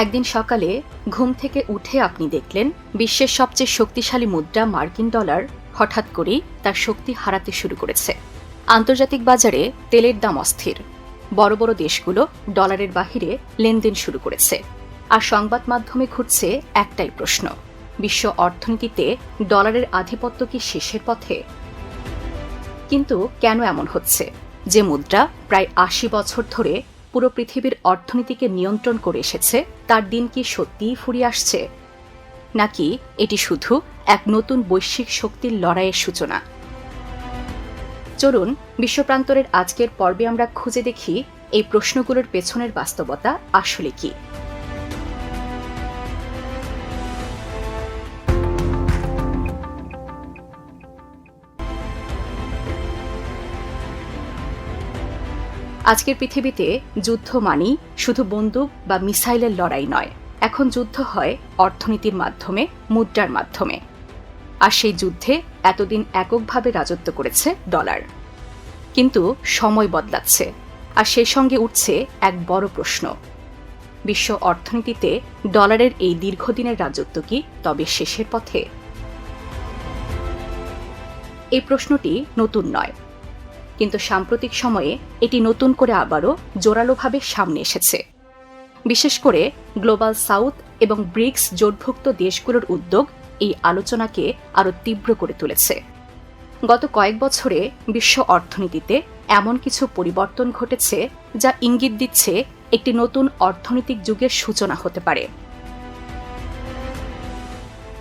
একদিন সকালে ঘুম থেকে উঠে আপনি দেখলেন বিশ্বের সবচেয়ে শক্তিশালী মুদ্রা মার্কিন ডলার হঠাৎ করেই তার শক্তি হারাতে শুরু করেছে। আন্তর্জাতিক বাজারে তেলের দাম অস্থির, বড় বড় দেশগুলো ডলারের বাহিরে লেনদেন শুরু করেছে। আর সংবাদ মাধ্যমে ঘুরছে একটাই প্রশ্ন, বিশ্ব অর্থনীতিতে ডলারের আধিপত্য কি শেষের পথে? কিন্তু কেন এমন হচ্ছে? যে মুদ্রা প্রায় ৮০ বছর ধরে পুরো পৃথিবীর অর্থনীতিকে নিয়ন্ত্রণ করে এসেছে, তার দিন কি সত্যিই ফুরিয়ে আসছে, নাকি এটি শুধু এক নতুন বৈশ্বিক শক্তির লড়াইয়ের সূচনা? চলুন বিশ্বপ্রান্তরের আজকের পর্বে আমরা খুঁজে দেখি এই প্রশ্নগুলোর পেছনের বাস্তবতা আসলে কি। আজকের পৃথিবীতে যুদ্ধ মানেই শুধু বন্দুক বা মিসাইলের লড়াই নয়, এখন যুদ্ধ হয় অর্থনীতির মাধ্যমে, মুদ্রার মাধ্যমে। আর সেই যুদ্ধে এতদিন এককভাবে রাজত্ব করেছে ডলার। কিন্তু সময় বদলাচ্ছে, আর সেই সঙ্গে উঠছে এক বড় প্রশ্ন, বিশ্ব অর্থনীতিতে ডলারের এই দীর্ঘদিনের রাজত্ব কি তবে শেষের পথে? এই প্রশ্নটি নতুন নয়, কিন্তু সাম্প্রতিক সময়ে এটি নতুন করে আবারও জোরালোভাবে সামনে এসেছে। বিশেষ করে গ্লোবাল সাউথ এবং ব্রিক্স জোটভুক্ত দেশগুলোর উদ্যোগ এই আলোচনাকে আরও তীব্র করে তুলেছে। গত কয়েক বছরে বিশ্ব অর্থনীতিতে এমন কিছু পরিবর্তন ঘটেছে যা ইঙ্গিত দিচ্ছে একটি নতুন অর্থনৈতিক যুগের সূচনা হতে পারে।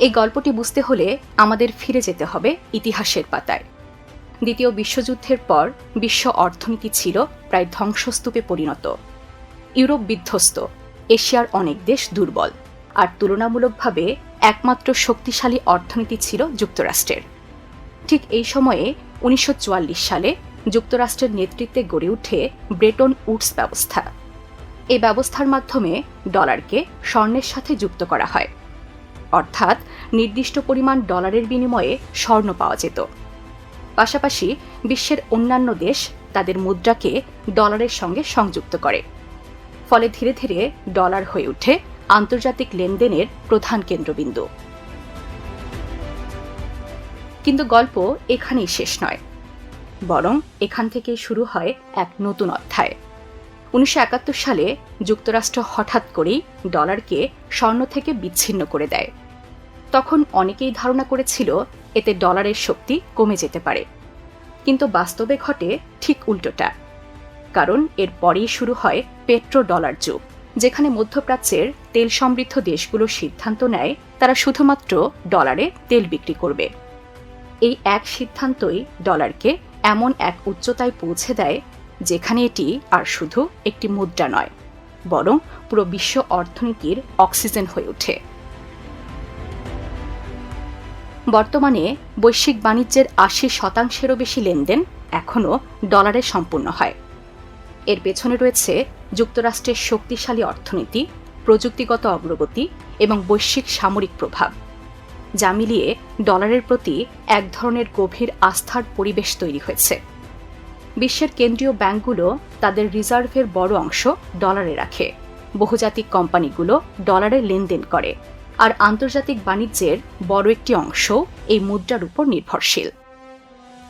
এই গল্পটি বুঝতে হলে আমাদের ফিরে যেতে হবে ইতিহাসের পাতায়। দ্বিতীয় বিশ্বযুদ্ধের পর বিশ্ব অর্থনীতি ছিল প্রায় ধ্বংসস্তূপে পরিণত। ইউরোপ বিধ্বস্ত, এশিয়ার অনেক দেশ দুর্বল, আর তুলনামূলকভাবে একমাত্র শক্তিশালী অর্থনীতি ছিল যুক্তরাষ্ট্রের। ঠিক এই সময়ে ১৯৪৪ সালে যুক্তরাষ্ট্রের নেতৃত্বে গড়ে ওঠে ব্রেটন উডস ব্যবস্থা। এই ব্যবস্থার মাধ্যমে ডলারকে স্বর্ণের সাথে যুক্ত করা হয়, অর্থাৎ নির্দিষ্ট পরিমাণ ডলারের বিনিময়ে স্বর্ণ পাওয়া যেত। পাশাপাশি বিশ্বের অন্যান্য দেশ তাদের মুদ্রাকে ডলারের সঙ্গে সংযুক্ত করে, ফলে ধীরে ধীরে ডলার হয়ে ওঠে আন্তর্জাতিক লেনদেনের প্রধান কেন্দ্রবিন্দু। কিন্তু গল্প এখানেই শেষ নয়, বরং এখান থেকে শুরু হয় এক নতুন অধ্যায়। ১৯৭১ সালে যুক্তরাষ্ট্র হঠাৎ করেই ডলারকে স্বর্ণ থেকে বিচ্ছিন্ন করে দেয়। তখন অনেকেই ধারণা করেছিল এতে ডলারের শক্তি কমে যেতে পারে, কিন্তু বাস্তবে ঘটে ঠিক উল্টোটা। কারণ এর পরেই শুরু হয় পেট্রো ডলার যুগ, যেখানে মধ্যপ্রাচ্যের তেল সমৃদ্ধ দেশগুলো সিদ্ধান্ত নেয় তারা শুধুমাত্র ডলারে তেল বিক্রি করবে। এই এক সিদ্ধান্তই ডলারকে এমন এক উচ্চতায় পৌঁছে দেয় যেখানে এটি আর শুধু একটি মুদ্রা নয়, বরং পুরো বিশ্ব অর্থনীতির অক্সিজেন হয়ে ওঠে। বর্তমানে বৈশ্বিক বাণিজ্যের ৮০%-এরও বেশি লেনদেন এখনও ডলারে সম্পূর্ণ হয়। এর পেছনে রয়েছে যুক্তরাষ্ট্রের শক্তিশালী অর্থনীতি, প্রযুক্তিগত অগ্রগতি এবং বৈশ্বিক সামরিক প্রভাব, যা মিলিয়ে ডলারের প্রতি এক ধরনের গভীর আস্থার পরিবেশ তৈরি হয়েছে। বিশ্বের কেন্দ্রীয় ব্যাংকগুলো তাদের রিজার্ভের বড় অংশ ডলারে রাখে, বহুজাতিক কোম্পানিগুলো ডলারে লেনদেন করে, আর আন্তর্জাতিক বাণিজ্যের বড় একটি অংশ এই মুদ্রার উপর নির্ভরশীল।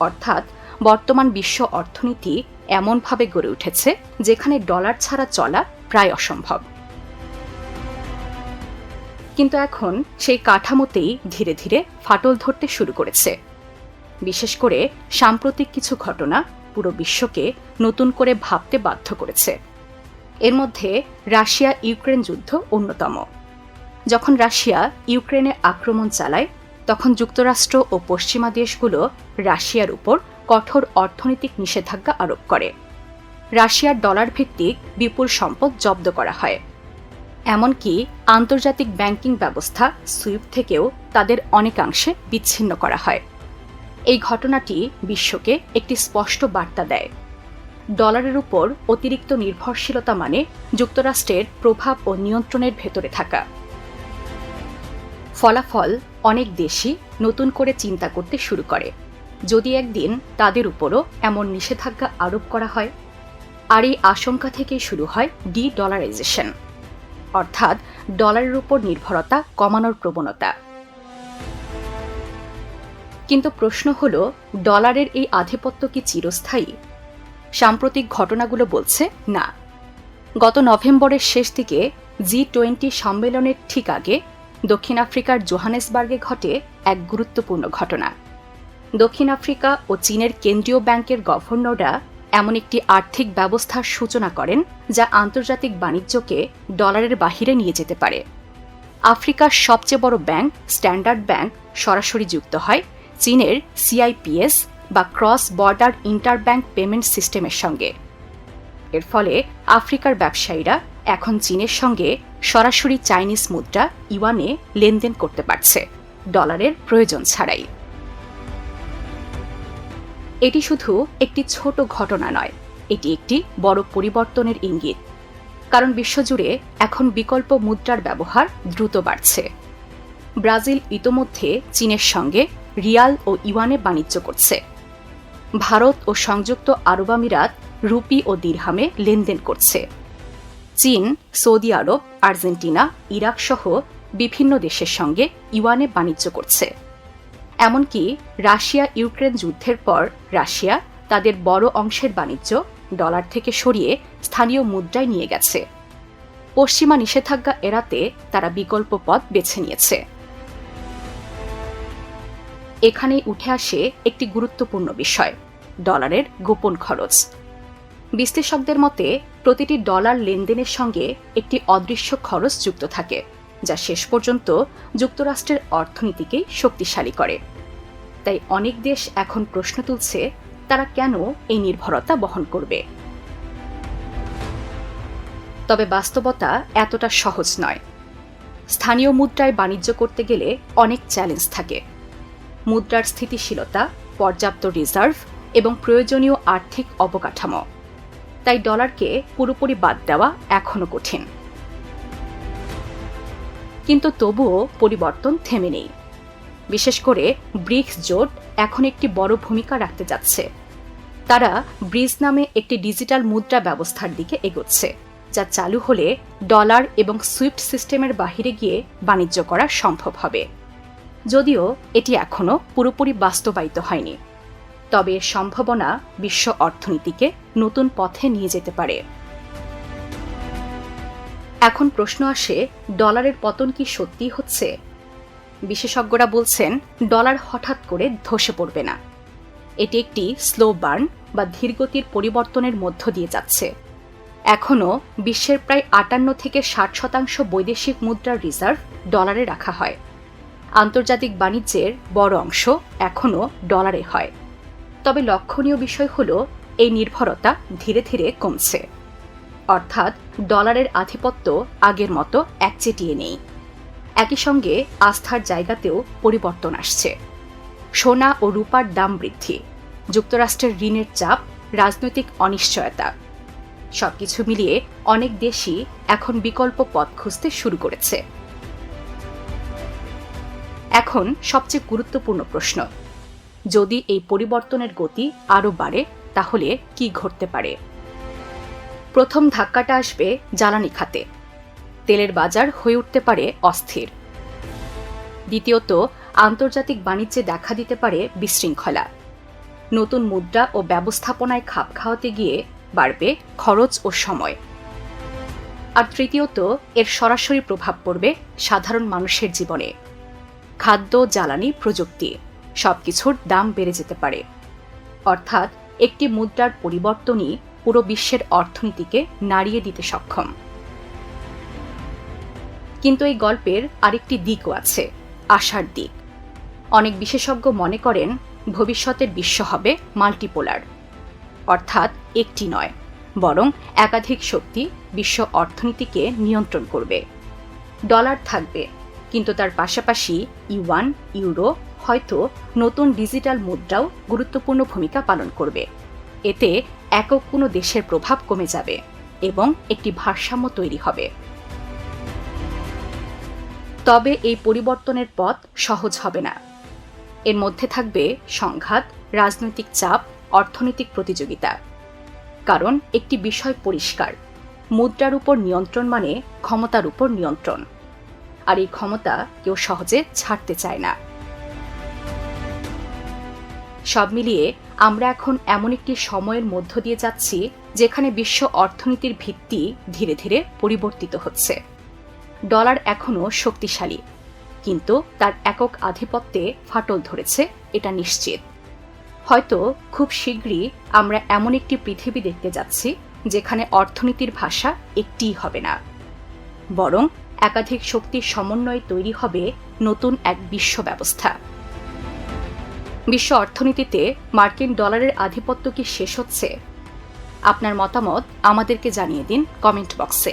অর্থাৎ বর্তমান বিশ্ব অর্থনীতি এমনভাবে গড়ে উঠেছে যেখানে ডলার ছাড়া চলা প্রায় অসম্ভব। কিন্তু এখন সেই কাঠামোতেই ধীরে ধীরে ফাটল ধরতে শুরু করেছে। বিশেষ করে সাম্প্রতিক কিছু ঘটনা পুরো বিশ্বকে নতুন করে ভাবতে বাধ্য করেছে। এর মধ্যে রাশিয়া ইউক্রেন যুদ্ধ অন্যতম। যখন রাশিয়া ইউক্রেনে আক্রমণ চালায়, তখন যুক্তরাষ্ট্র ও পশ্চিমা দেশগুলো রাশিয়ার উপর কঠোর অর্থনৈতিক নিষেধাজ্ঞা আরোপ করে। রাশিয়ার ডলার ভিত্তিক বিপুল সম্পদ জব্দ করা হয়। এমনকি আন্তর্জাতিক ব্যাংকিং ব্যবস্থা সুইফট থেকেও তাদের অনেকাংশে বিচ্ছিন্ন করা হয়। এই ঘটনাটি বিশ্বকে একটি স্পষ্ট বার্তা দেয়, ডলারের উপর অতিরিক্ত নির্ভরশীলতা মানে যুক্তরাষ্ট্রের প্রভাব ও নিয়ন্ত্রণের ভেতরে থাকা। ফলাফল, অনেক দেশই নতুন করে চিন্তা করতে শুরু করে, যদি একদিন তাদের উপরও এমন নিষেধাজ্ঞা আরোপ করা হয়। আর এই আশঙ্কা থেকেই শুরু হয় ডি-ডলারাইজেশন। অর্থাৎ ডলারের উপর নির্ভরতা কমানোর প্রবণতা। কিন্তু প্রশ্ন হল, ডলারের এই আধিপত্য কি চিরস্থায়ী? সাম্প্রতিক ঘটনাগুলো বলছে না। গত নভেম্বরের শেষ দিকে G20 সম্মেলনের ঠিক আগে দক্ষিণ আফ্রিকার জোহানেসবার্গে ঘটে এক গুরুত্বপূর্ণ ঘটনা। দক্ষিণ আফ্রিকা ও চীনের কেন্দ্রীয় ব্যাংকের গভর্নররা এমন একটি আর্থিক ব্যবস্থার সূচনা করেন যা আন্তর্জাতিক বাণিজ্যকে ডলারের বাহিরে নিয়ে যেতে পারে। আফ্রিকার সবচেয়ে বড় ব্যাংক স্ট্যান্ডার্ড ব্যাংক সরাসরি যুক্ত হয় চীনের CIPS বা ক্রস বর্ডার ইন্টারব্যাংক পেমেন্ট সিস্টেমের সঙ্গে। এর ফলে আফ্রিকার ব্যবসায়ীরা এখন চীনের সঙ্গে সরাসরি চাইনিজ মুদ্রা ইউয়ানে লেনদেন করতে পারছে, ডলারের প্রয়োজন ছাড়াই। এটি শুধু একটি ছোট ঘটনা নয়, এটি একটি বড় পরিবর্তনের ইঙ্গিত। কারণ বিশ্বজুড়ে এখন বিকল্প মুদ্রার ব্যবহার দ্রুত বাড়ছে। ব্রাজিল ইতোমধ্যে চীনের সঙ্গে রিয়াল ও ইউয়ানে বাণিজ্য করছে। ভারত ও সংযুক্ত আরব আমিরাত রুপি ও দিরহামে লেনদেন করছে। চীন, সৌদি আরব, আর্জেন্টিনা, ইরাক সহ বিভিন্ন দেশের সঙ্গে ইউয়ানে বাণিজ্য করছে। এমনকি রাশিয়া ইউক্রেন যুদ্ধের পর রাশিয়া তাদের বড় অংশের বাণিজ্য ডলার থেকে সরিয়ে স্থানীয় মুদ্রায় নিয়ে গেছে। পশ্চিমা নিষেধাজ্ঞা এড়াতে তারা বিকল্প পথ বেছে নিয়েছে। এখানেই উঠে আসে একটি গুরুত্বপূর্ণ বিষয়, ডলারের গোপন খরচ। বিশ্লেষকদের মতে প্রতিটি ডলার লেনদেনের সঙ্গে একটি অদৃশ্য খরচ যুক্ত থাকে, যা শেষ পর্যন্ত যুক্তরাষ্ট্রের অর্থনীতিকেই শক্তিশালী করে। তাই অনেক দেশ এখন প্রশ্ন তুলছে, তারা কেন এই নির্ভরতা বহন করবে? তবে বাস্তবতা এতটা সহজ নয়। স্থানীয় মুদ্রায় বাণিজ্য করতে গেলে অনেক চ্যালেঞ্জ থাকে। মুদ্রার স্থিতিশীলতা, পর্যাপ্ত রিজার্ভ এবং প্রয়োজনীয় আর্থিক অবকাঠামো। তাই ডলারকে পুরোপুরি বাদ দেওয়া এখনো কঠিন। কিন্তু তবুও পরিবর্তন থেমে নেই। বিশেষ করে ব্রিক্স জোট এখন একটি বড় ভূমিকা রাখতে যাচ্ছে। তারা ব্রিজ নামে একটি ডিজিটাল মুদ্রা ব্যবস্থার দিকে এগোচ্ছে, যা চালু হলে ডলার এবং সুইফট সিস্টেমের বাহিরে গিয়ে বাণিজ্য করা সম্ভব হবে। যদিও এটি এখনও পুরোপুরি বাস্তবায়িত হয়নি, তবে এর সম্ভাবনা বিশ্ব অর্থনীতিকে নতুন পথে নিয়ে যেতে পারে। এখন প্রশ্ন আসে, ডলারের পতন কি সত্যিই হচ্ছে? বিশেষজ্ঞরা বলছেন, ডলার হঠাৎ করে ধসে পড়বে না। এটি একটি স্লো বার্ন বা ধীরগতির পরিবর্তনের মধ্য দিয়ে যাচ্ছে। এখনও বিশ্বের প্রায় 58 থেকে 60% বৈদেশিক মুদ্রার রিজার্ভ ডলারে রাখা হয়। আন্তর্জাতিক বাণিজ্যের বড় অংশ এখনও ডলারে হয়। তবে লক্ষণীয় বিষয় হল, এই নির্ভরতা ধীরে ধীরে কমছে। অর্থাৎ ডলারের আধিপত্য আগের মতো একচেটিয়ে নেই। একই সঙ্গে আস্থার জায়গাতেও পরিবর্তন আসছে। সোনা ও রূপার দাম বৃদ্ধি, যুক্তরাষ্ট্রের ঋণের চাপ, রাজনৈতিক অনিশ্চয়তা, সবকিছু মিলিয়ে অনেক দেশই এখন বিকল্প পথ খুঁজতে শুরু করেছে। এখন সবচেয়ে গুরুত্বপূর্ণ প্রশ্ন, যদি এই পরিবর্তনের গতি আরও বাড়ে তাহলে কি ঘটতে পারে? প্রথম ধাক্কাটা আসবে জ্বালানি খাতে। তেলের বাজার হয়ে উঠতে পারে অস্থির। দ্বিতীয়ত, আন্তর্জাতিক বাণিজ্যে দেখা দিতে পারে বিশৃঙ্খলা। নতুন মুদ্রা ও ব্যবস্থাপনায় খাপ খাওয়াতে গিয়ে বাড়বে খরচ ও সময়। আর তৃতীয়ত, এর সরাসরি প্রভাব পড়বে সাধারণ মানুষের জীবনে। খাদ্য, জ্বালানি, প্রযুক্তি সবকিছুর দাম বেড়ে যেতে পারে। অর্থাৎ একটি মুদ্রার পরিবর্তনই পুরো বিশ্বের অর্থনীতিকে নাড়িয়ে দিতে সক্ষম। কিন্তু এই গল্পের আরেকটি দিকও আছে, আশার দিক। অনেক বিশেষজ্ঞ মনে করেন ভবিষ্যতের বিশ্ব হবে মাল্টিপোলার, অর্থাৎ একটি নয় বরং একাধিক শক্তি বিশ্ব অর্থনীতিকে নিয়ন্ত্রণ করবে। ডলার থাকবে, কিন্তু তার পাশাপাশি ইউয়ান, ইউরো, হয়তো নতুন ডিজিটাল মুদ্রাও গুরুত্বপূর্ণ ভূমিকা পালন করবে। এতে একক কোনো দেশের প্রভাব কমে যাবে এবং একটি ভারসাম্য তৈরি হবে। তবে এই পরিবর্তনের পথ সহজ হবে না। এর মধ্যে থাকবে সংঘাত, রাজনৈতিক চাপ, অর্থনৈতিক প্রতিযোগিতা। কারণ একটি বিষয় পরিষ্কার, মুদ্রার উপর নিয়ন্ত্রণ মানে ক্ষমতার উপর নিয়ন্ত্রণ, আর এই ক্ষমতা কেউ সহজে ছাড়তে চায় না। সব মিলিয়ে আমরা এখন এমন একটি সময়ের মধ্য দিয়ে যাচ্ছি যেখানে বিশ্ব অর্থনীতির ভিত্তি ধীরে ধীরে পরিবর্তিত হচ্ছে। ডলার এখনও শক্তিশালী, কিন্তু তার একক আধিপত্যে ফাটল ধরেছে, এটা নিশ্চিত। হয়তো খুব শীঘ্রই আমরা এমন একটি পৃথিবী দেখতে যাচ্ছি যেখানে অর্থনীতির ভাষা একটিই হবে না, বরং একাধিক শক্তির সমন্বয়ে তৈরি হবে নতুন এক বিশ্ব ব্যবস্থা। বিশ্ব অর্থনীতিতে মার্কিন ডলারের আধিপত্য কি শেষ হচ্ছে? আপনার মতামত আমাদেরকে জানিয়ে দিন কমেন্ট বক্সে।